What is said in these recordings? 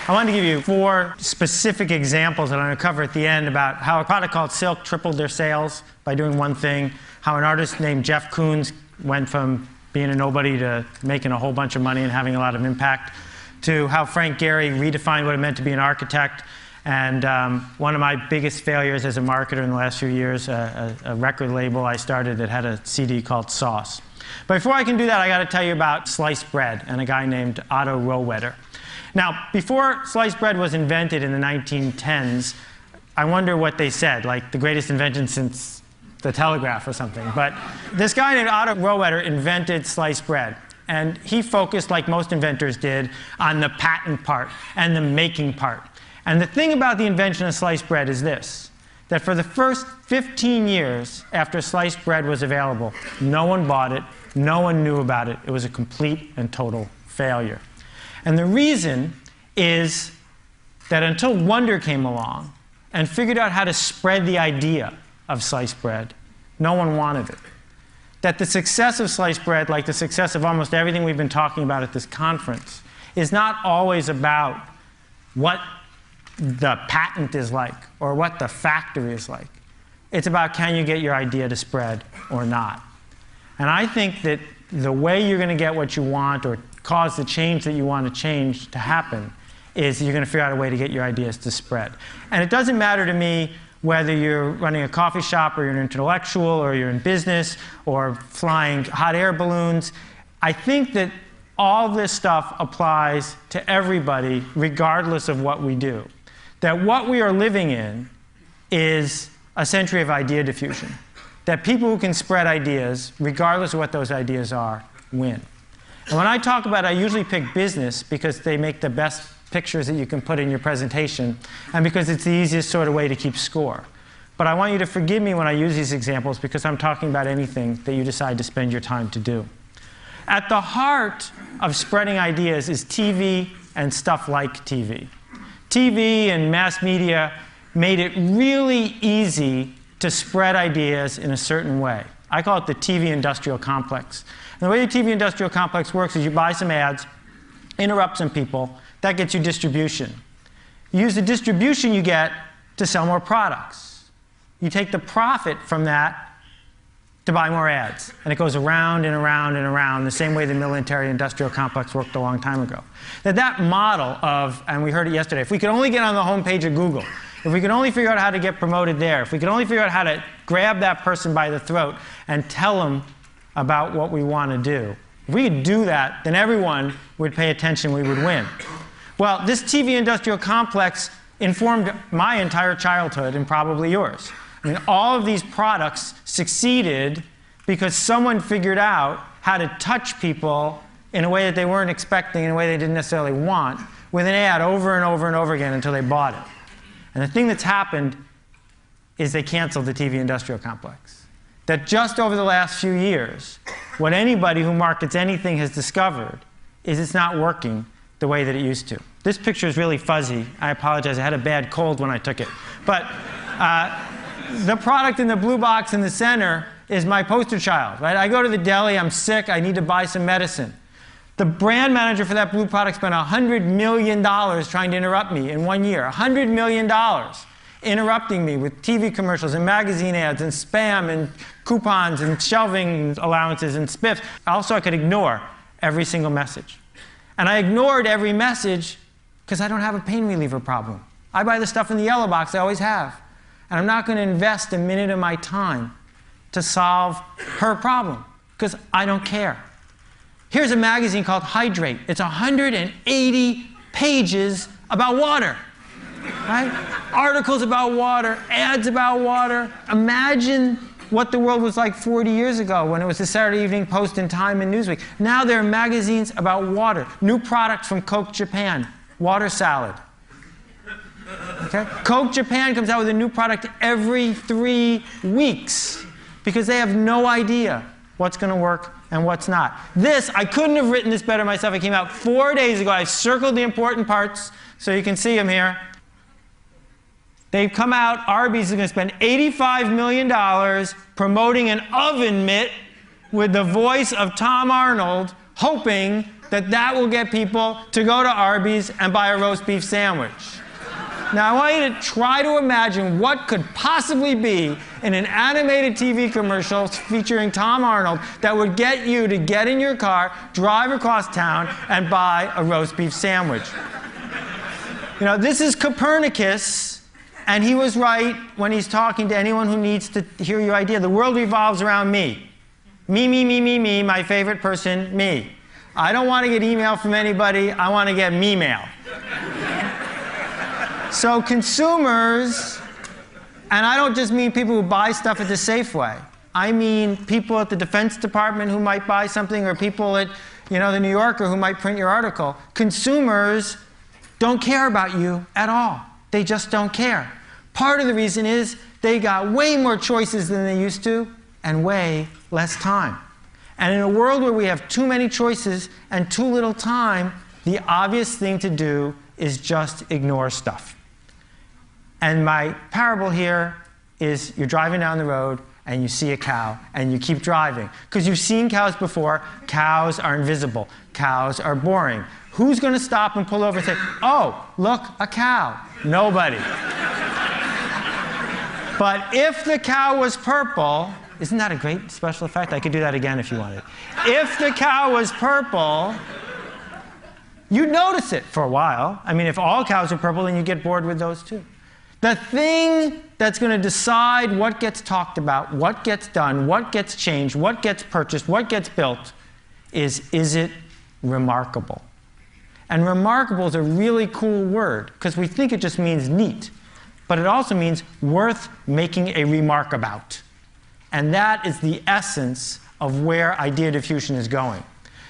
I wanted to give you 4 specific examples that I'm going to cover at the end about how a product called Silk tripled their sales by doing one thing, how an artist named Jeff Koons went from being a nobody to making a whole bunch of money and having a lot of impact, to how Frank Gehry redefined what it meant to be an architect, and one of my biggest failures as a marketer in the last few years, a record label I started that had a CD called Sauce. But before I can do that, I got to tell you about sliced bread and a guy named Otto Rohwedder. Now, before sliced bread was invented in the 1910s, I wonder what they said, like the greatest invention since the telegraph or something. But this guy named Otto Rohwedder invented sliced bread. And he focused, like most inventors did, on the patent part and the making part. And the thing about the invention of sliced bread is this, that for the first 15 years after sliced bread was available, no one bought it, no one knew about it. It was a complete and total failure. And the reason is that until Wonder came along and figured out how to spread the idea of sliced bread, no one wanted it. That the success of sliced bread, like the success of almost everything we've been talking about at this conference, is not always about what the patent is like or what the factory is like. It's about, can you get your idea to spread or not? And I think that the way you're going to get what you want or cause the change that you want to change to happen is you're going to figure out a way to get your ideas to spread. And it doesn't matter to me whether you're running a coffee shop or you're an intellectual or you're in business or flying hot air balloons. I think that all this stuff applies to everybody regardless of what we do. That what we are living in is a century of idea diffusion. That people who can spread ideas, regardless of what those ideas are, win. And when I talk about it, I usually pick business because they make the best pictures that you can put in your presentation, and because it's the easiest sort of way to keep score. But I want you to forgive me when I use these examples because I'm talking about anything that you decide to spend your time to do. At the heart of spreading ideas is TV and stuff like TV. TV and mass media made it really easy to spread ideas in a certain way. I call it the TV industrial complex. And the way the TV industrial complex works is you buy some ads, interrupt some people, that gets you distribution. You use the distribution you get to sell more products. You take the profit from that to buy more ads. And it goes around and around and around the same way the military industrial complex worked a long time ago. That model of, and we heard it yesterday, if we could only get on the homepage of Google, if we could only figure out how to get promoted there, if we could only figure out how to grab that person by the throat and tell them about what we want to do, if we could do that, then everyone would pay attention, we would win. Well, this TV industrial complex informed my entire childhood and probably yours. I mean, all of these products succeeded because someone figured out how to touch people in a way that they weren't expecting, in a way they didn't necessarily want, with an ad over and over and over again until they bought it. And the thing that's happened is they canceled the TV industrial complex. That just over the last few years, what anybody who markets anything has discovered is it's not working the way that it used to. This picture is really fuzzy. I apologize. I had a bad cold when I took it. But the product in the blue box in the center is my poster child. Right? I go to the deli. I'm sick. I need to buy some medicine. The brand manager for that blue product spent $100 million trying to interrupt me in 1 year. $100 million interrupting me with TV commercials and magazine ads and spam and coupons and shelving allowances and spiffs. Also, I could ignore every single message. And I ignored every message because I don't have a pain reliever problem. I buy the stuff in the yellow box I always have. And I'm not going to invest a minute of my time to solve her problem because I don't care. Here's a magazine called Hydrate. It's 180 pages about water. Right? Articles about water, ads about water. Imagine what the world was like 40 years ago when it was the Saturday Evening Post and Time and Newsweek. Now there are magazines about water. New products from Coke Japan, water salad. Okay? Coke Japan comes out with a new product every 3 weeks because they have no idea what's going to work and what's not. This, I couldn't have written this better myself. It came out 4 days ago. I circled the important parts so you can see them here. They've come out, Arby's is going to spend $85 million promoting an oven mitt with the voice of Tom Arnold, hoping that that will get people to go to Arby's and buy a roast beef sandwich. Now, I want you to try to imagine what could possibly be in an animated TV commercial featuring Tom Arnold that would get you to get in your car, drive across town, and buy a roast beef sandwich. You know, this is Copernicus, and he was right when he's talking to anyone who needs to hear your idea. The world revolves around me. Me, me, me, me, me, my favorite person, me. I don't want to get email from anybody. I want to get me-mail. So consumers, and I don't just mean people who buy stuff at the Safeway. I mean people at the Defense Department who might buy something, or people at, you know, the New Yorker who might print your article. Consumers don't care about you at all. They just don't care. Part of the reason is they got way more choices than they used to and way less time. And in a world where we have too many choices and too little time, the obvious thing to do is just ignore stuff. And my parable here is you're driving down the road and you see a cow and you keep driving. Because you've seen cows before. Cows are invisible. Cows are boring. Who's going to stop and pull over and say, oh, look, a cow? Nobody. But if the cow was purple, isn't that a great special effect? I could do that again if you wanted. If the cow was purple, you'd notice it for a while. I mean, if all cows are purple, then you get bored with those too. The thing that's going to decide what gets talked about, what gets done, what gets changed, what gets purchased, what gets built is it remarkable? And remarkable is a really cool word because we think it just means neat. But it also means worth making a remark about. And that is the essence of where idea diffusion is going.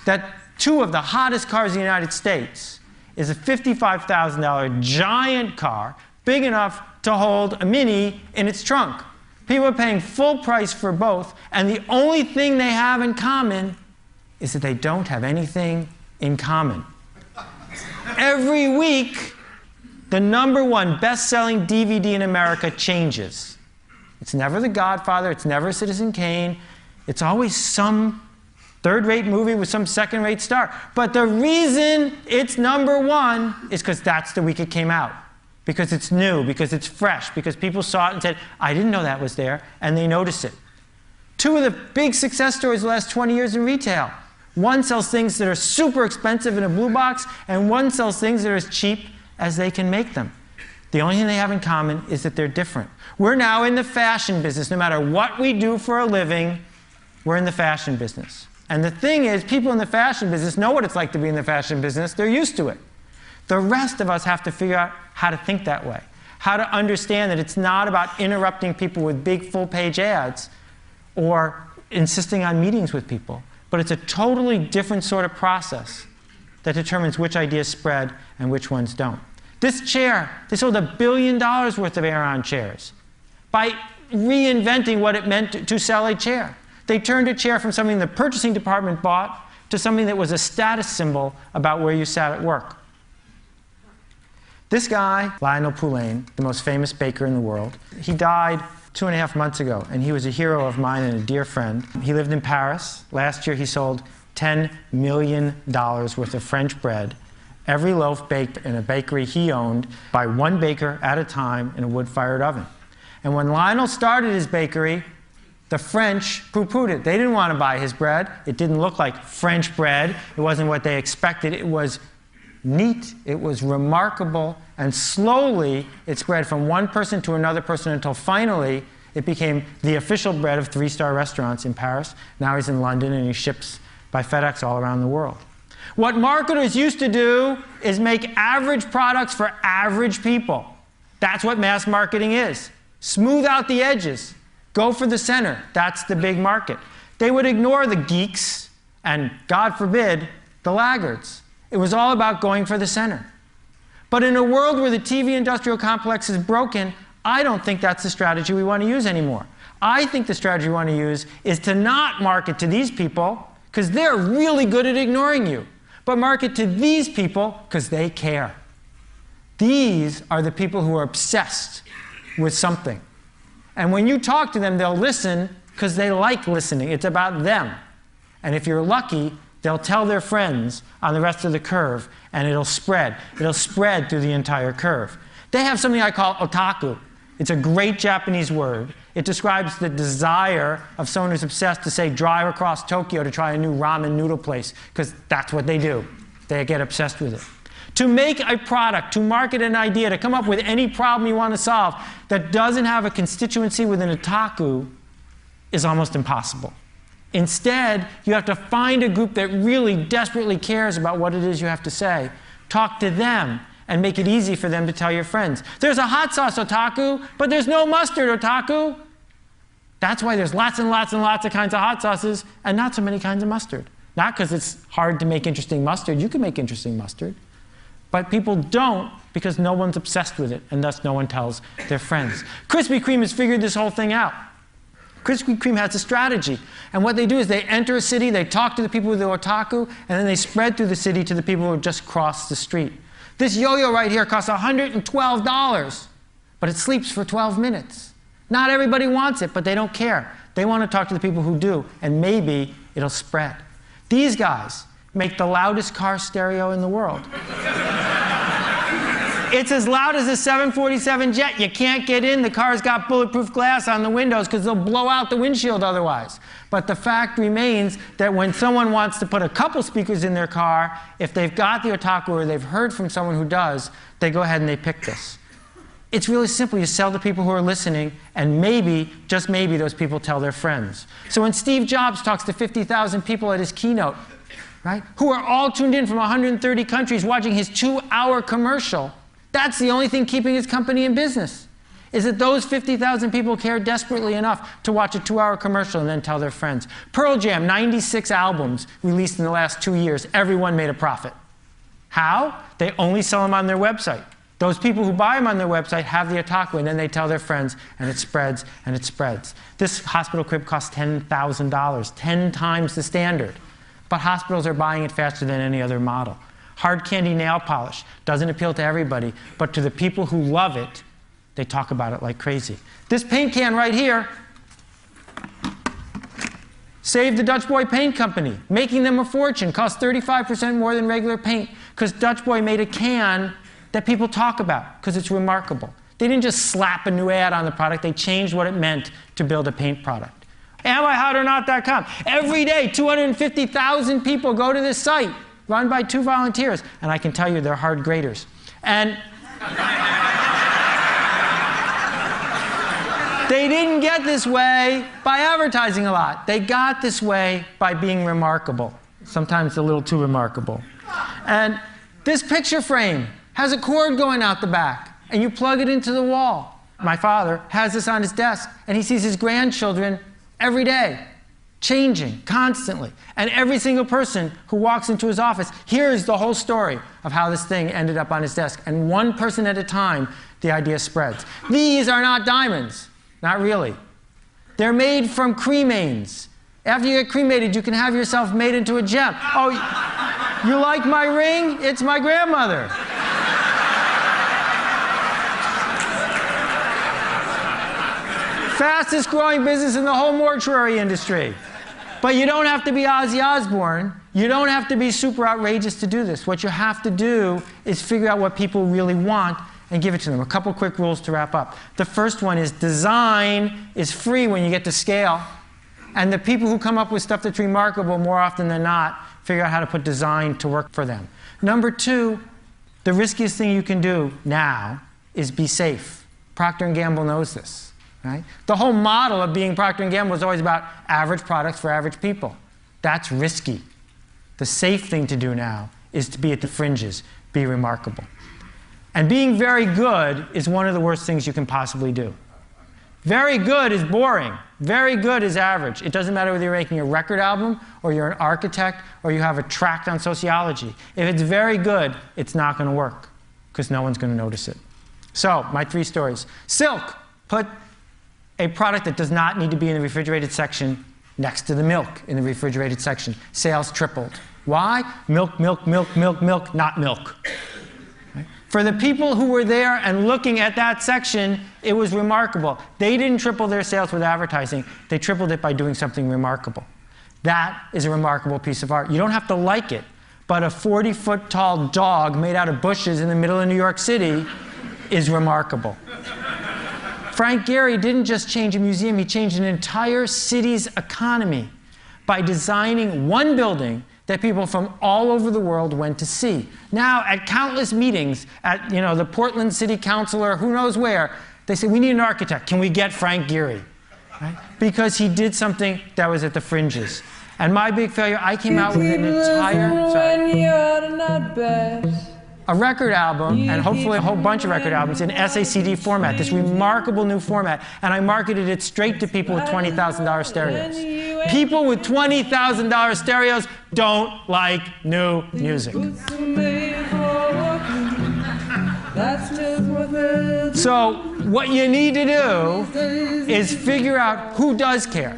That two of the hottest cars in the United States is a $55,000 giant car, big enough to hold a Mini in its trunk. People are paying full price for both, and the only thing they have in common is that they don't have anything in common. Every week, the #1 best-selling DVD in America changes. It's never The Godfather, it's never Citizen Kane, it's always some third-rate movie with some second-rate star. But the reason it's #1 is because that's the week it came out. Because it's new, because it's fresh, because people saw it and said, I didn't know that was there, and they notice it. Two of the big success stories of the last 20 years in retail. One sells things that are super expensive in a blue box, and one sells things that are as cheap as they can make them. The only thing they have in common is that they're different. We're now in the fashion business. No matter what we do for a living, we're in the fashion business. And the thing is, people in the fashion business know what it's like to be in the fashion business. They're used to it. The rest of us have to figure out how to think that way, how to understand that it's not about interrupting people with big full-page ads or insisting on meetings with people, but it's a totally different sort of process that determines which ideas spread and which ones don't. This chair, they sold $1 billion worth of Aeron chairs by reinventing what it meant to sell a chair. They turned a chair from something the purchasing department bought to something that was a status symbol about where you sat at work. This guy, Lionel Poulain, the most famous baker in the world, he died 2.5 months ago, and he was a hero of mine and a dear friend. He lived in Paris. Last year he sold $10 million worth of French bread, every loaf baked in a bakery he owned by one baker at a time in a wood-fired oven. And when Lionel started his bakery, the French poo-pooed it. They didn't want to buy his bread. It didn't look like French bread. It wasn't what they expected. It was neat, it was remarkable, and slowly it spread from one person to another person until finally it became the official bread of 3-star restaurants in Paris. Now he's in London and he ships by FedEx all around the world. What marketers used to do is make average products for average people. That's what mass marketing is. Smooth out the edges. Go for the center. That's the big market. They would ignore the geeks and, God forbid, the laggards. It was all about going for the center. But in a world where the TV industrial complex is broken, I don't think that's the strategy we want to use anymore. I think the strategy we want to use is to not market to these people, because they're really good at ignoring you, but market to these people because they care. These are the people who are obsessed with something. And when you talk to them, they'll listen because they like listening. It's about them. And if you're lucky, they'll tell their friends on the rest of the curve, and it'll spread. It'll spread through the entire curve. They have something I call otaku. It's a great Japanese word. It describes the desire of someone who's obsessed to, say, drive across Tokyo to try a new ramen noodle place, because that's what they do. They get obsessed with it. To make a product, to market an idea, to come up with any problem you want to solve that doesn't have a constituency within otaku is almost impossible. Instead, you have to find a group that really desperately cares about what it is you have to say, talk to them, and make it easy for them to tell your friends. There's a hot sauce otaku, but there's no mustard otaku. That's why there's lots and lots and lots of kinds of hot sauces and not so many kinds of mustard. Not because it's hard to make interesting mustard. You can make interesting mustard. But people don't because no one's obsessed with it, and thus no one tells their friends. Krispy Kreme has figured this whole thing out. Krispy Kreme has a strategy. And what they do is they enter a city, they talk to the people with the otaku, and then they spread through the city to the people who just crossed the street. This yo-yo right here costs $112, but it sleeps for 12 minutes. Not everybody wants it, but they don't care. They want to talk to the people who do, and maybe it'll spread. These guys make the loudest car stereo in the world. It's as loud as a 747 jet. You can't get in. The car's got bulletproof glass on the windows because they'll blow out the windshield otherwise. But the fact remains that when someone wants to put a couple speakers in their car, if they've got the otaku or they've heard from someone who does, they go ahead and they pick this. It's really simple. You sell to people who are listening, and maybe, just maybe, those people tell their friends. So when Steve Jobs talks to 50,000 people at his keynote, right, who are all tuned in from 130 countries watching his 2-hour commercial, that's the only thing keeping his company in business, is that those 50,000 people care desperately enough to watch a 2-hour commercial and then tell their friends. Pearl Jam, 96 albums released in the last 2 years. Everyone made a profit. How? They only sell them on their website. Those people who buy them on their website have the otaku, and then they tell their friends, and it spreads, and it spreads. This hospital crib costs $10,000, 10 times the standard. But hospitals are buying it faster than any other model. Hard candy nail polish doesn't appeal to everybody, but to the people who love it, they talk about it like crazy. This paint can right here saved the Dutch Boy Paint Company, making them a fortune. Cost 35% more than regular paint because Dutch Boy made a can that people talk about because it's remarkable. They didn't just slap a new ad on the product. They changed what it meant to build a paint product. AmIHotOrNot.com. Every day, 250,000 people go to this site, run by 2 volunteers, and I can tell you they're hard graders. And they didn't get this way by advertising a lot. They got this way by being remarkable, sometimes a little too remarkable. And this picture frame has a cord going out the back, and you plug it into the wall. My father has this on his desk, and he sees his grandchildren every day, changing constantly. And every single person who walks into his office hears the whole story of how this thing ended up on his desk. And one person at a time, the idea spreads. These are not diamonds. Not really. They're made from cremains. After you get cremated, you can have yourself made into a gem. Oh, you like my ring? It's my grandmother. Fastest growing business in the whole mortuary industry. But you don't have to be Ozzy Osbourne. You don't have to be super outrageous to do this. What you have to do is figure out what people really want and give it to them. A couple quick rules to wrap up. The first one is design is free when you get to scale. And the people who come up with stuff that's remarkable more often than not figure out how to put design to work for them. Number 2, the riskiest thing you can do now is be safe. Procter & Gamble knows this. Right? The whole model of being Procter & Gamble is always about average products for average people. That's risky. The safe thing to do now is to be at the fringes, be remarkable. And being very good is one of the worst things you can possibly do. Very good is boring. Very good is average. It doesn't matter whether you're making a record album or you're an architect or you have a tract on sociology. If it's very good, it's not going to work because no one's going to notice it. So, my 3 stories. Silk. Put a product that does not need to be in the refrigerated section next to the milk in the refrigerated section. Sales tripled. Why? Milk, milk, milk, milk, milk, not milk. Right? For the people who were there and looking at that section, it was remarkable. They didn't triple their sales with advertising. They tripled it by doing something remarkable. That is a remarkable piece of art. You don't have to like it, but a 40-foot tall dog made out of bushes in the middle of New York City is remarkable. Frank Gehry didn't just change a museum, he changed an entire city's economy by designing one building that people from all over the world went to see. Now, at countless meetings, at the Portland City Council or who knows where, they say, we need an architect. Can we get Frank Gehry? Right? Because he did something that was at the fringes. And my big failure, I came out with an entire, a record album, and hopefully a whole bunch of record albums in SACD format, this remarkable new format, and I marketed it straight to people with $20,000 stereos. People with $20,000 stereos don't like new music. So what you need to do is figure out who does care.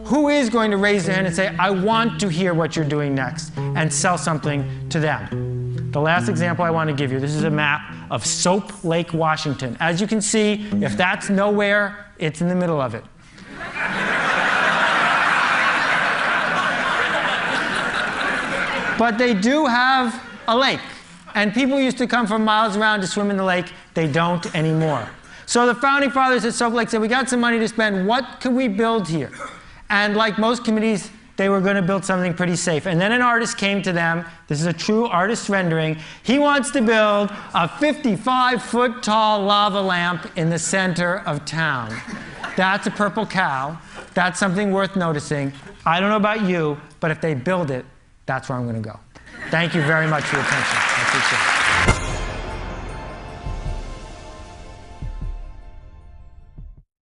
Who is going to raise their hand and say, I want to hear what you're doing next, and sell something to them. The last example I want to give you, this is a map of Soap Lake, Washington. As you can see, if that's nowhere, it's in the middle of it. But they do have a lake, and people used to come from miles around to swim in the lake. They don't anymore. So the founding fathers at Soap Lake said, we got some money to spend, what can we build here? And like most committees, they were going to build something pretty safe. And then an artist came to them. This is a true artist rendering. He wants to build a 55-foot tall lava lamp in the center of town. That's a purple cow. That's something worth noticing. I don't know about you, but if they build it, that's where I'm going to go. Thank you very much for your attention. I appreciate it.